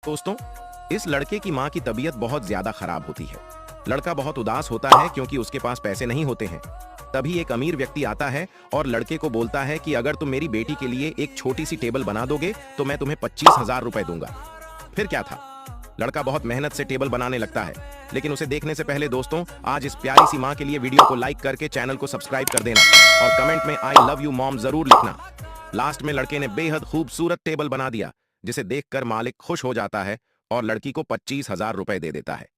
दोस्तों, इस लड़के की माँ की तबीयत बहुत ज्यादा खराब होती है। लड़का बहुत उदास होता है क्योंकि उसके पास पैसे नहीं होते हैं। तभी एक अमीर व्यक्ति आता है और लड़के को बोलता है कि अगर तुम मेरी बेटी के लिए एक छोटी सी टेबल बना दोगे तो मैं तुम्हें 25,000 रुपए दूंगा। फिर क्या था, लड़का बहुत मेहनत से टेबल बनाने लगता है। लेकिन उसे देखने से पहले दोस्तों, आज इस प्यारी सी माँ के लिए वीडियो को लाइक करके चैनल को सब्सक्राइब कर देना और कमेंट में आई लव यू मॉम जरूर लिखना। लास्ट में लड़के ने बेहद खूबसूरत टेबल बना दिया, जिसे देखकर मालिक खुश हो जाता है और लड़की को 25,000 रुपए दे देता है।